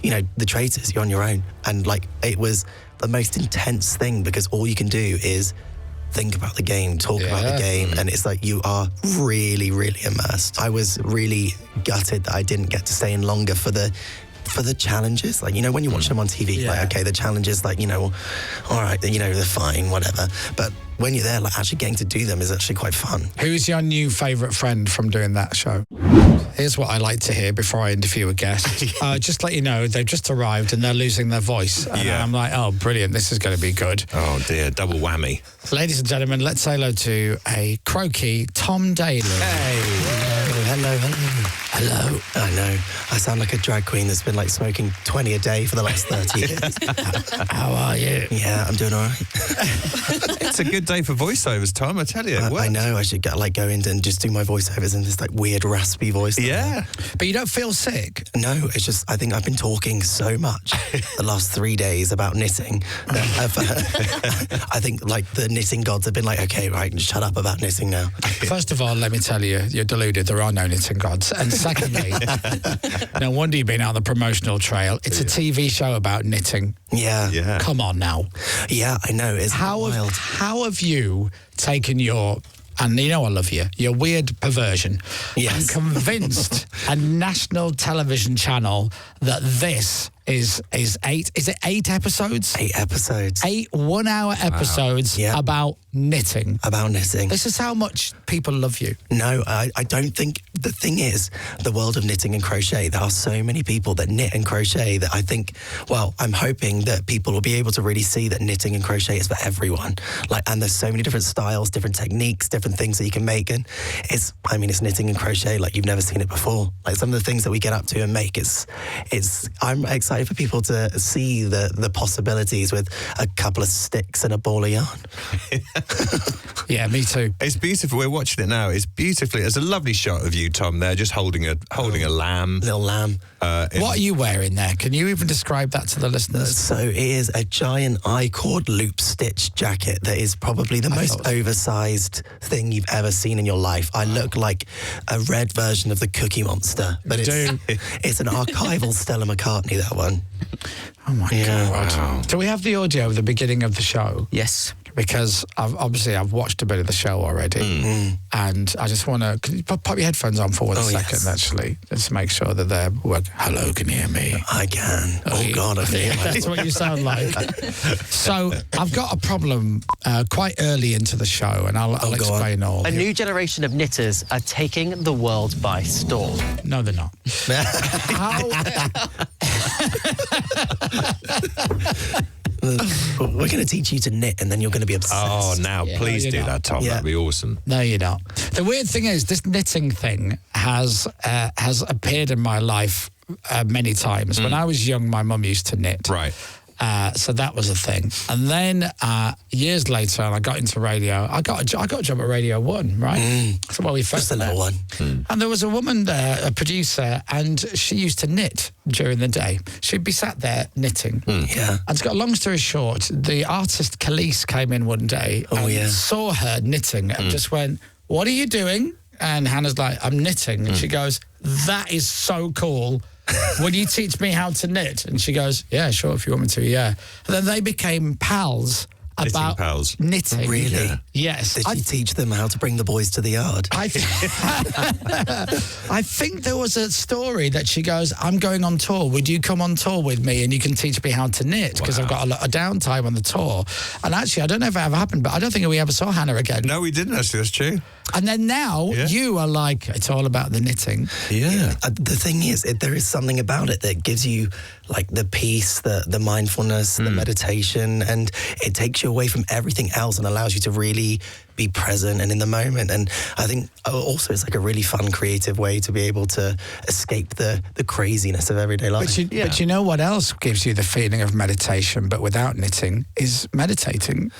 the Traitors, you're on your own. And like, it was the most intense thing because all you can do is think about the game, talk about the game, and it's like you are really, really immersed. I was really gutted that I didn't get to stay in longer for the challenges. Like, when you watch them on TV, like, okay, the challenges, like, all right, they're fine, whatever. But when you're there, like, actually getting to do them is actually quite fun. Who's your new favourite friend from doing that show? Here's what I like to hear before I interview a guest. Just let you know, they've just arrived and they're losing their voice. And I'm like, oh, brilliant, this is going to be good. Oh, dear, double whammy. Ladies and gentlemen, let's say hello to a croaky Tom Daley. Hello. I know. I sound like a drag queen that's been like smoking 20 a day for the last 30 years. How are you? Yeah, I'm doing all right. It's a good day for voiceovers, Tom, I tell you. I know. I should go in and just do my voiceovers in this like weird raspy voice. Yeah. But you don't feel sick? No, it's just I think I've been talking so much the last 3 days about knitting that I think like the knitting gods have been like, okay, right, shut up about knitting now. First of all, let me tell you, you're deluded. There are no knitting gods. And secondly, no wonder you've been out on the promotional trail. It's a TV show about knitting. Yeah. Come on now. Yeah, I know. It's wild. How have you taken your, and I love you, your weird perversion, and convinced a national television channel that this is 8 episodes? 8 episodes. 8 one-hour episodes about knitting. About knitting. This is how much people love you. No, I don't think... The thing is, the world of knitting and crochet, there are so many people that knit and crochet that I think, well, I'm hoping that people will be able to really see that knitting and crochet is for everyone. And there's so many different styles, different techniques, different things that you can make. And it's knitting and crochet like you've never seen it before. Like some of the things that we get up to and make, I'm excited for people to see the possibilities with a couple of sticks and a ball of yarn. Yeah, me too. It's beautiful. We're watching it now. It's beautifully. There's a lovely shot of you, Tom, there, just holding a lamb. Little lamb. What are you wearing there? Can you even describe that to the listeners? So it is a giant I-cord loop stitch jacket that is probably the most oversized thing you've ever seen in your life. I look like a red version of the Cookie Monster, but it's an archival Stella McCartney, that one. Oh my God. Wow. Do we have the audio of the beginning of the show? Yes. Because I've watched a bit of the show already, and I just want to pop your headphones on for 1 second, actually, just to make sure that they're working. Hello, can you hear me? I can. Oh God, I feel like that's what you sound like. So I've got a problem quite early into the show, and I'll explain all. A new generation of knitters are taking the world by storm. No, they're not. We're going to teach you to knit, and then you're going to be obsessed. Oh, now, please do that, Tom. That'd be awesome. No, you're not. The weird thing is, this knitting thing has appeared in my life many times. When I was young, my mum used to knit. Right. So that was a thing. And then years later, I got into radio. I got a job at Radio 1, right? That's where we first Just a little one. And there was a woman there, a producer, and she used to knit during the day. She'd be sat there knitting. Yeah. And to got a long story short, the artist Khalees came in one day and saw her knitting and just went, "What are you doing?" And Hannah's like, "I'm knitting." And she goes, "That is so cool. Will you teach me how to knit?" And she goes, "Yeah, sure, if you want me to, yeah." And then they became pals about knitting. Really? Yes. Did you teach them how to bring the boys to the yard? I think there was a story that she goes, "I'm going on tour. Would you come on tour with me and you can teach me how to knit? Because I've got a lot of downtime on the tour." And actually, I don't know if it ever happened, but I don't think we ever saw Hannah again. No, we didn't, actually. That's true. And then now you are like, it's all about the knitting. Yeah. The thing is, there is something about it that gives you like the peace, the mindfulness, the meditation, and it takes you away from everything else and allows you to really be present and in the moment. And I think also it's like a really fun, creative way to be able to escape the craziness of everyday life. But you know what else gives you the feeling of meditation, but without knitting, is meditating.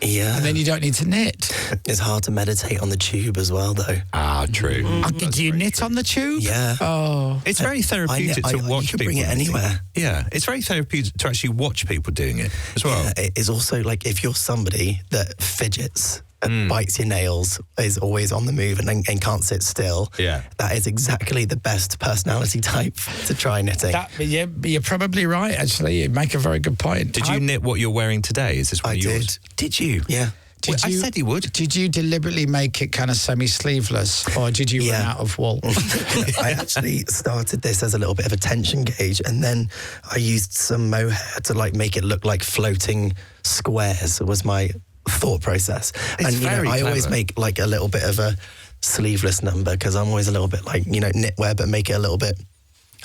Yeah. And then you don't need to knit. It's hard to meditate on the tube as well, though. Ah, true. Do you knit on the tube? Yeah. Oh. It's very therapeutic to watch you can people. bring it anywhere. Yeah. It's very therapeutic to actually watch people doing it as well. Yeah, it is also like if you're somebody that fidgets bites your nails, is always on the move and can't sit still. Yeah. That is exactly the best personality type to try knitting. You're probably right, actually. You make a very good point. Did you knit what you're wearing today? Is this one I of yours? Did you? Yeah. I said you would. Did you deliberately make it kind of semi-sleeveless, or did you run out of wool? I actually started this as a little bit of a tension gauge, and then I used some mohair to like make it look like floating squares. Was my thought process. It's very I always clever. make like a little bit of a sleeveless number because I'm always a little bit like, knitwear, but make it a little bit,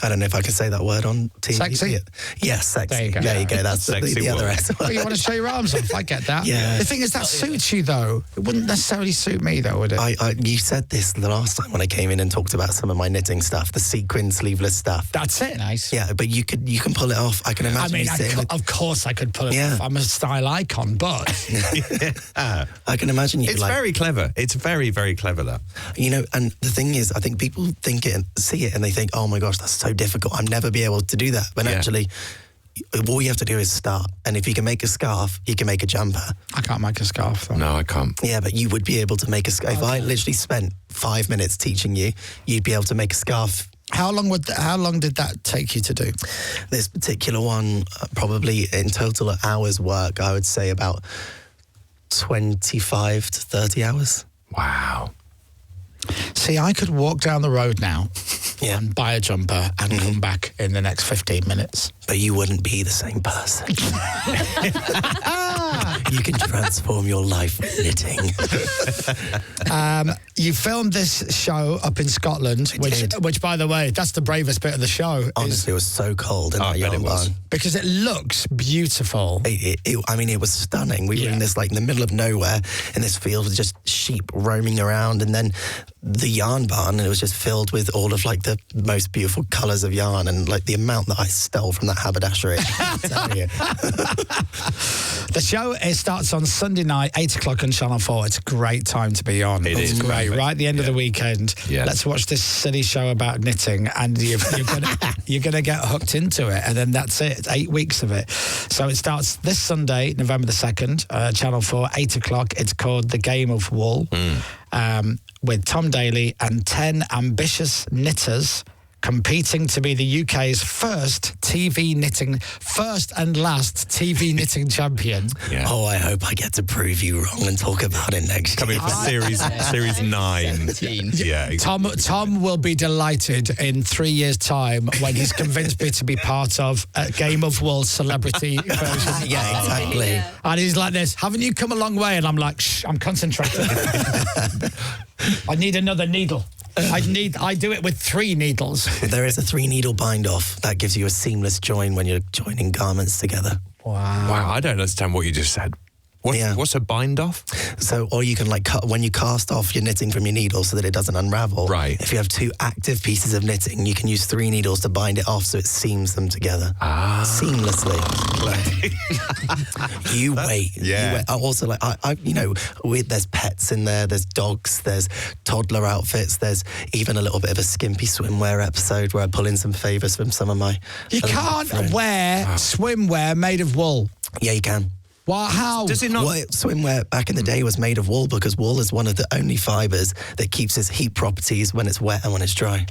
I don't know if I can say that word on TV. Sexy? Yes, sexy. There you go. That's the other S word. Well, you want to show your arms off. I get that. Yeah. The thing is, that suits you, though. It wouldn't necessarily suit me, though, would it? You said this the last time when I came in and talked about some of my knitting stuff, the sequin sleeveless stuff. That's it. Nice. Yeah, but you can pull it off. I can imagine of course I could pull it off. I'm a style icon, but... I can imagine you. It's very clever. It's very, very clever, that. And the thing is, I think people think it and see it and they think, oh my gosh, that's so difficult. I'm never be able to do that. But actually, all you have to do is start. And if you can make a scarf, you can make a jumper. I can't make a scarf, though. No, I can't. Yeah, but you would be able to make a scarf. If I literally spent 5 minutes teaching you, you'd be able to make a scarf. How long did that take you to do? This particular one, probably in total hours work, I would say about 25 to 30 hours. Wow. See, I could walk down the road now and buy a jumper and come back in the next 15 minutes. But you wouldn't be the same person. You can transform your life with knitting. You filmed this show up in Scotland, which, by the way, that's the bravest bit of the show. Honestly, it was so cold in that yarn barn. Because it looks beautiful. It was stunning. We were in this, like, in the middle of nowhere, in this field with just sheep roaming around, and then the yarn barn, and it was just filled with all of, like, the most beautiful colours of yarn, and, like, the amount that I stole from that haberdashery. I'm telling you. The show, it starts on Sunday night, 8 o'clock on Channel 4. It's a great time to be on. It is great. Right at the end of the weekend. Yeah. Let's watch this silly show about knitting, and you're gonna get hooked into it, and then that's it. It's 8 weeks of it. So it starts this Sunday, November the 2nd, Channel 4, 8 o'clock. It's called The Game of Wool, with Tom Daley and 10 ambitious knitters competing to be the UK's first and last TV knitting champion. Yeah. Oh, I hope I get to prove you wrong and talk about it next year. Coming for series 9. Yeah, exactly. Tom will be delighted in 3 years' time when he's convinced me to be part of a Game of Wool celebrity version. Yeah, exactly. Yeah. And he's like this, haven't you come a long way? And I'm like, shh, I'm concentrating. I need another needle. I do it with 3 needles. There is a 3-needle bind-off that gives you a seamless join when you're joining garments together. Wow, I don't understand what you just said. What's a bind-off? So, or you can, like, cut when you cast off your knitting from your needle so that it doesn't unravel. Right. If you have 2 active pieces of knitting, you can use 3 needles to bind it off so it seams them together. Seamlessly. You wait. Yeah. You wait. Also, like, there's pets in there, there's dogs, there's toddler outfits, there's even a little bit of a skimpy swimwear episode where I pull in some favours from some of my... You can't wear swimwear made of wool. Yeah, you can. Well, how? Does it not? Well, swimwear back in the day was made of wool because wool is one of the only fibres that keeps its heat properties when it's wet and when it's dry.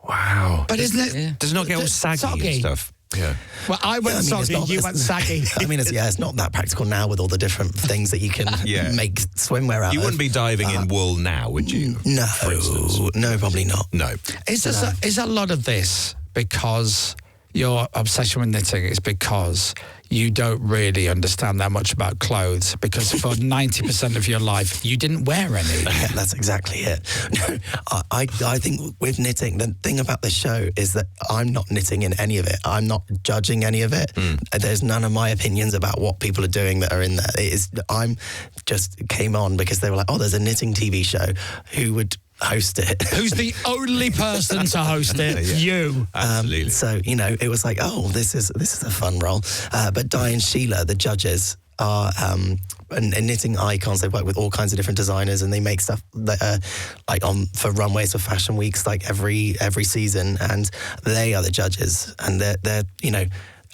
Wow. But isn't it? Does it not get all saggy and stuff? Yeah. Well, I went soggy, you went saggy. I mean, it's not that practical now with all the different things that you can make swimwear out You of. wouldn't be diving in wool now, would you? No, for instance? no, probably not. No. Is a lot of this because your obsession with knitting is because you don't really understand that much about clothes, because for 90% of your life, you didn't wear any. That's exactly it. No, I think with knitting, the thing about this show is that I'm not knitting in any of it. I'm not judging any of it. There's none of my opinions about what people are doing that are in there. I'm just came on because they were like, oh, there's a knitting TV show. Who would host it? Who's the only person to host it? You. Absolutely. So, it was like, oh, this is a fun role. But Di and Sheila, the judges, are knitting icons. They work with all kinds of different designers, and they make stuff that for runways for fashion weeks, like every season. And they are the judges, and they're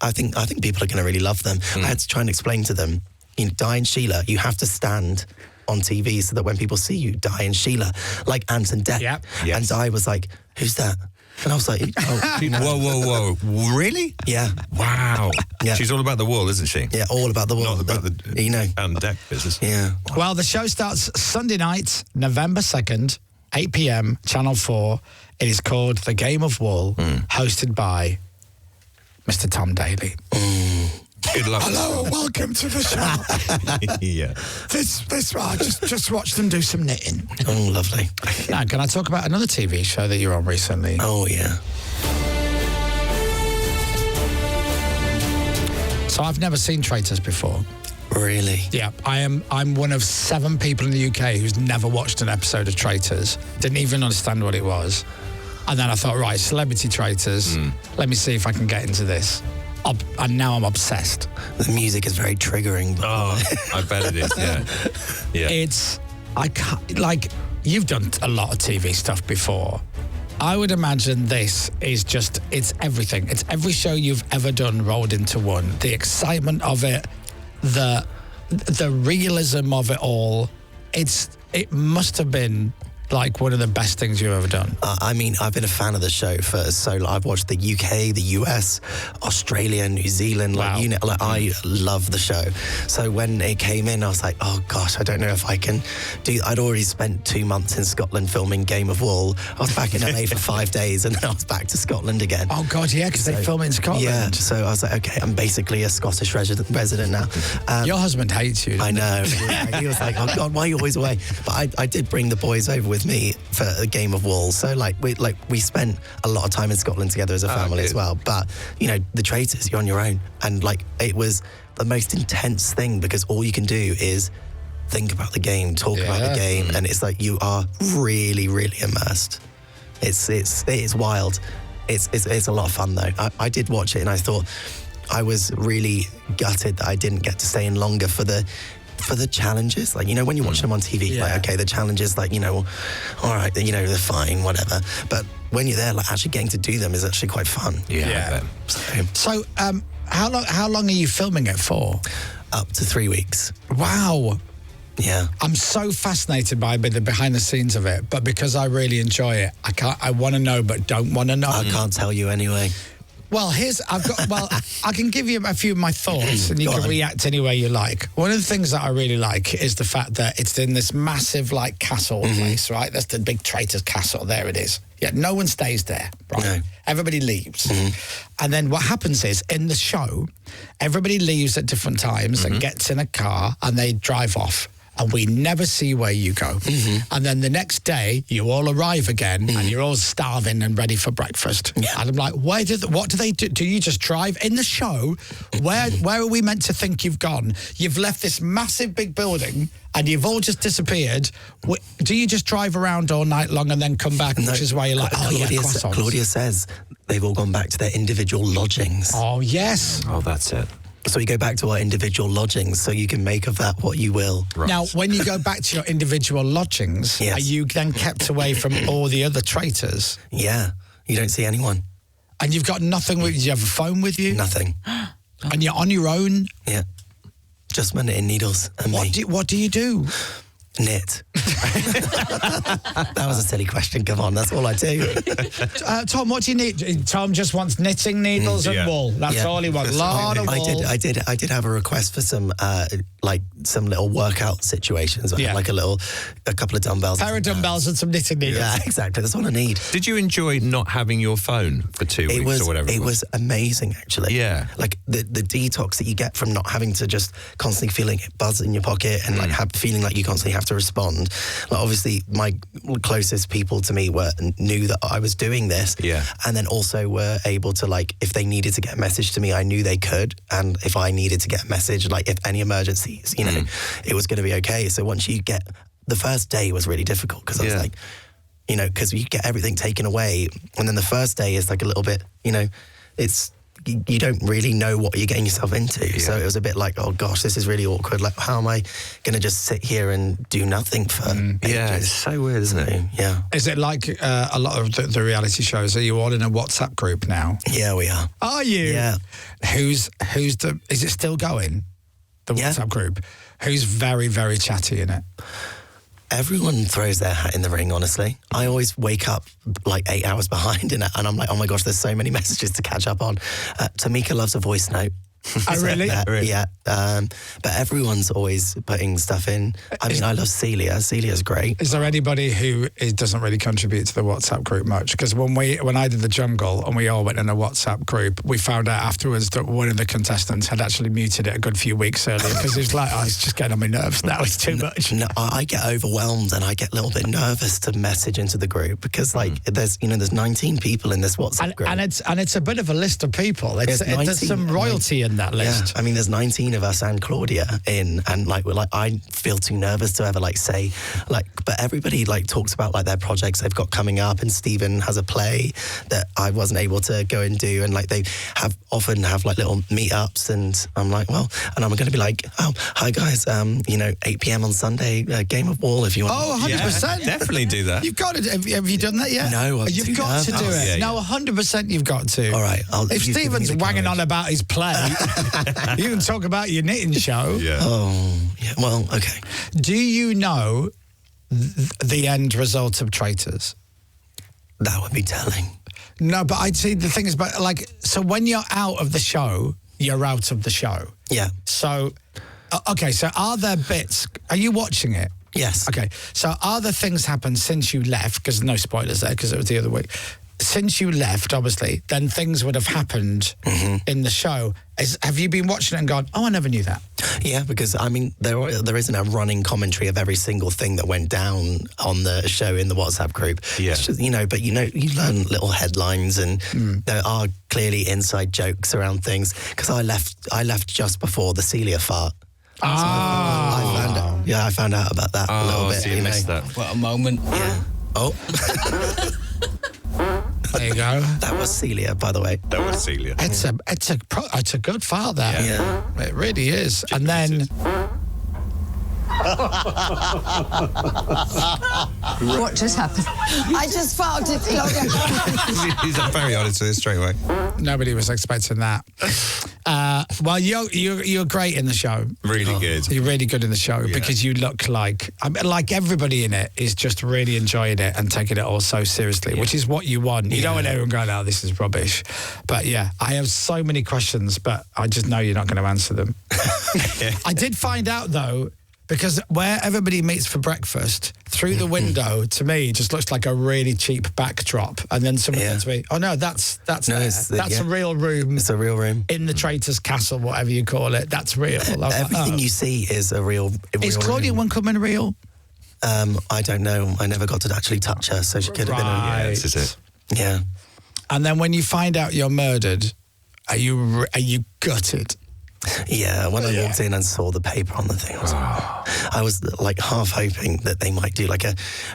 I think people are going to really love them. I had to try and explain to them, Di and Sheila, you have to stand on TV so that when people see you, Di and Sheila, like Ant and Dec. Yep. Yes. And Di was like, who's that? And I was like, oh, Whoa. Really? yeah. Wow. Yeah. She's all about the wall, isn't she? Yeah, all about the world. Not about the you know. and deck business. Yeah. Well, the show starts Sunday night, November 2nd, 8 p.m, Channel 4. It is called The Game of Wool, hosted by Mr. Tom Daley. Good luck. Hello and welcome to the show. Yeah. Just watch them do some knitting. Oh, lovely. Now, can I talk about another TV show that you're on recently? Oh, yeah. So I've never seen Traitors before. Really? Yeah, I'm one of 7 people in the UK who's never watched an episode of Traitors. Didn't even understand what it was. And then I thought, right, Celebrity Traitors. Let me see if I can get into this. And now I'm obsessed. The music is very triggering. Oh, I bet it is. Yeah. I can't, like, you've done a lot of TV stuff before. I would imagine this is just, it's everything. It's every show you've ever done rolled into one. The excitement of it, the realism of it all. It must have been like one of the best things you've ever done. I mean, I've been a fan of the show for so long. I've watched the UK, the US, Australia, New Zealand. Wow. Like, you know, like I love the show. So when it came in, I was like, oh gosh, I don't know if I can do. I'd already spent 2 months in Scotland filming Game of Wool. I was back in LA for 5 days, and then I was back to Scotland again. Oh God, yeah, because they film in Scotland. Yeah, so I was like, okay, I'm basically a Scottish resident now. Your husband hates you. I know. He was like, oh God, why are you always away? But I did bring the boys over with me for a Game of Wool. So we spent a lot of time in Scotland together as a family as well. But, you know, the Traitors, you're on your own. And like, it was the most intense thing because all you can do is think about the game, talk about the game. And it's like, you are really, really immersed. It is wild. It's a lot of fun though. I did watch it and I thought I was really gutted that I didn't get to stay in longer for the challenges. Like, you know, when you watch them on TV, like, okay, the challenges, like, you know, all right, you know, they're fine, whatever. But when you're there, like, actually getting to do them is actually quite fun. Yeah. So, how long are you filming it for? Up to 3 weeks. Wow. Yeah. I'm so fascinated by the behind the scenes of it, but because I really enjoy it, I want to know, but don't want to know. I can't tell you anyway. Well, I can give you a few of my thoughts and you can react any way you like. One of the things that I really like is the fact that it's in this massive, like, castle place, right? That's the big Traitors castle. There it is. Yeah, no one stays there, right? No. Everybody leaves. And then what happens is, in the show, everybody leaves at different times and gets in a car and they drive off. And we never see where you go. And then the next day, you all arrive again, and you're all starving and ready for breakfast. Yeah. And I'm like, what do they do? Do you just drive in the show? Where are we meant to think you've gone? You've left this massive big building, and you've all just disappeared. Do you just drive around all night long and then come back, which is why you're like, Claudia says they've all gone back to their individual lodgings. Oh, yes. Oh, that's it. So we go back to our individual lodgings, so you can make of that what you will. Right. Now, when you go back to your individual lodgings, are you then kept away from all the other traitors? Yeah, you don't see anyone. And you've got nothing with you? Do you have a phone with you? Nothing. And you're on your own? Yeah. Just my knitting needles and me. What do you do? Knit. That was a silly question. Come on, that's all I do. Tom, what do you need? Tom just wants knitting needles and wool. That's all he wants. Lot of wool. I did have a request for some some little workout situations. Like a couple of dumbbells. Pair of dumbbells and some knitting needles. Yeah, exactly. That's all I need. Did you enjoy not having your phone for 2 weeks or whatever? It was amazing, actually. Yeah. Like the detox that you get from not having to just constantly feeling it buzz in your pocket and like feeling like you constantly have to respond. Like, obviously, my closest people to me knew that I was doing this. Yeah. And then also were able to, like, if they needed to get a message to me, I knew they could. And if I needed to get a message, like if any emergencies, you know, it was going to be okay. So once you get, the first day was really difficult because I was like, you know, because you get everything taken away. And then the first day is like a little bit, you know, you don't really know what you're getting yourself into. Yeah. So it was a bit like, oh gosh, this is really awkward. Like, how am I going to just sit here and do nothing for ages? Yeah, it's so weird, isn't it? Yeah. Is it like a lot of the reality shows? Are you all in a WhatsApp group now? Yeah, we are. Are you? Yeah. Is it still going? the WhatsApp group, who's very, very chatty in it? Everyone throws their hat in the ring, honestly. I always wake up like 8 hours behind in it, and I'm like, oh my gosh, there's so many messages to catch up on. Tamika loves a voice note. Oh, really? Yeah. But everyone's always putting stuff in. I mean, I love Celia. Celia's great. Is there anybody who doesn't really contribute to the WhatsApp group much? Because when I did the jungle and we all went in a WhatsApp group, we found out afterwards that one of the contestants had actually muted it a good few weeks earlier because he was like, oh, it's just getting on my nerves now. It's too much. No, I get overwhelmed and I get a little bit nervous to message into the group because there's 19 people in this WhatsApp group. And it's a bit of a list of people. There's some royalty in that list. Yeah, I mean, there's 19 of us and Claudia in, and I feel too nervous to ever say but everybody talks about their projects they've got coming up, and Stephen has a play that I wasn't able to go and do, and they often have little meetups, and I'm like, well, and I'm going to be like, oh, hi guys, 8 p.m. on Sunday, Game of Wall if you want. Oh, 100%. Definitely do that. You've got to. Have you done that yet? No, you've got to do it. Yeah, no, 100% you've got to. All right. If Stephen's wanging on about his play, you can talk about your knitting show. Yeah. Oh, yeah. Well, okay. Do you know the end result of Traitors? That would be telling. No, but I'd see the thing is, so when you're out of the show, you're out of the show. Yeah. So, okay, so are there bits, are you watching it? Yes. Okay, so are there things happened since you left, because no spoilers there, because it was the other week. Since you left, obviously, then things would have happened in the show. Have you been watching it and gone, oh, I never knew that? Yeah, because, I mean, there isn't a running commentary of every single thing that went down on the show in the WhatsApp group. Yeah. It's just, but you learn little headlines, and there are clearly inside jokes around things. Because I left just before the Celia fart. I found out about that a little bit. So you missed that. What a moment. Yeah. Oh. There you go. That was Celia, by the way. That was Celia. It's a good fart, that. Yeah. It really is. And then... What just happened? I just farted. He's very honest with it straight away. Nobody was expecting that. Well, you're great in the show. Really good. You're really good in the show because you look like everybody in it is just really enjoying it and taking it all so seriously, which is what you want. You don't want everyone going, oh, this is rubbish. But yeah, I have so many questions, but I just know you're not going to answer them. I did find out, though, because where everybody meets for breakfast, through the window, to me, just looks like a really cheap backdrop. And then someone said to me, oh, no, that's a real room. It's a real room. In the Traitors Castle, whatever you call it. That's real. Everything you see is a real Is Claudia Winkleman real? I don't know. I never got to actually touch her, so she could have been Yeah, this is it. Yeah. And then when you find out you're murdered, are you gutted? Yeah, when I walked in and saw the paper on the thing, I was half hoping that they might do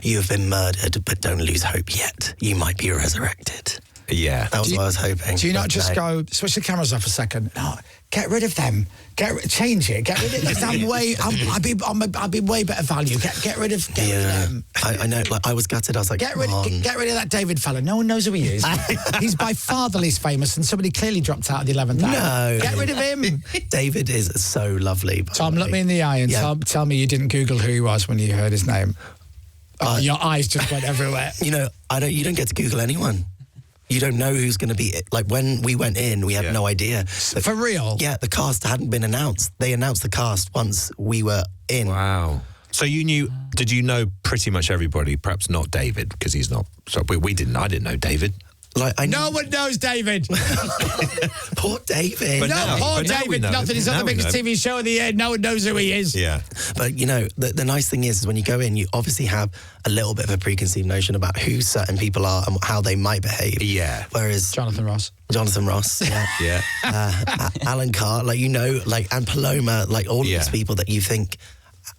you have been murdered, but don't lose hope yet. You might be resurrected. Yeah. That was what I was hoping. Do you not just go, switch the cameras off a second? No, get rid of them. Change it. Get rid of it. I'll be way better value. Get rid of them. I know. I was gutted. I was like, get rid of that David fella. No one knows who he is. He's by far the least famous, and somebody clearly dropped out of the 11th hour. No. Get rid of him. David is so lovely. Tom, look me in the eye and tell me you didn't Google who he was when you heard his name. Your eyes just went everywhere. You don't get to Google anyone. You don't know who's going to be it. When we went in, we had no idea. For real? Yeah, the cast hadn't been announced. They announced the cast once we were in. Wow. So did you know pretty much everybody? Perhaps not David, because he's not. So we didn't. I didn't know David. No one knows David. Poor David. Poor David. Nothing. He's on the biggest TV show of the year. No one knows who he is. Yeah. But, the nice thing is when you go in, you obviously have a little bit of a preconceived notion about who certain people are and how they might behave. Yeah. Whereas... Jonathan Ross, yeah. Yeah. Alan Carr, and Paloma, all of these people that you think...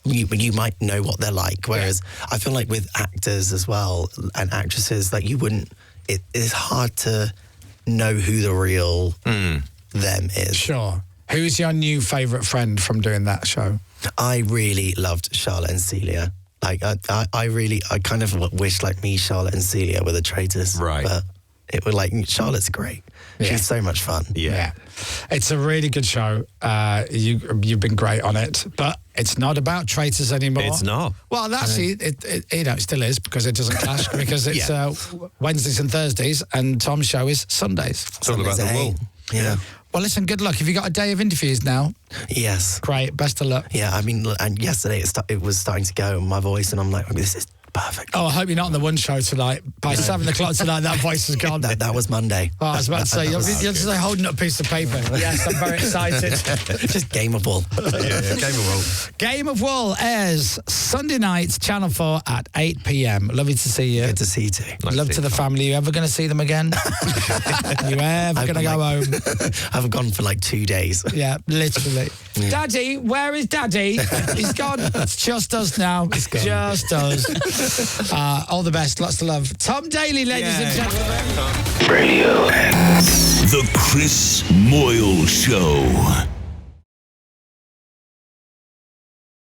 You might know what they're like. Whereas I feel like with actors as well and actresses, you wouldn't... It is hard to know who the real them is. Sure. Who's your new favourite friend from doing that show? I really loved Charlotte and Celia. I kind of wish me, Charlotte and Celia were the Traitors. Right. But it was like, Charlotte's great. Yeah. She's so much fun. Yeah. It's a really good show. You've been great on it, but it's not about traitors anymore. It's not. Well, actually, it still is because it doesn't clash because it's Wednesdays and Thursdays, and Tom's show is Sundays. It's all about the wool. Yeah. Well, listen, good luck. Have you got a day of interviews now? Yes. Great. Best of luck. Yeah, I mean, and yesterday it was starting to go, my voice, and I'm like, this is perfect. Oh, I hope you're not on the one show tonight. By 7 o'clock tonight, that voice is gone. That was Monday. Oh, I was about to say, you're just like holding up a piece of paper. Yes, I'm very excited. Just Game of Wool. Game of Wool. Game of Wool airs Sunday night, Channel 4 at 8 p.m. Lovely to see you. Good to see you too. Love to the family. You ever going to see them again? You ever going to go home? I haven't gone for like 2 days. Yeah, literally. Yeah. Daddy, where is Daddy? He's gone. It's just us now. It's just us. All the best. Lots of love. Tom Daley, ladies and gentlemen. Radio. The Chris Moyle Show.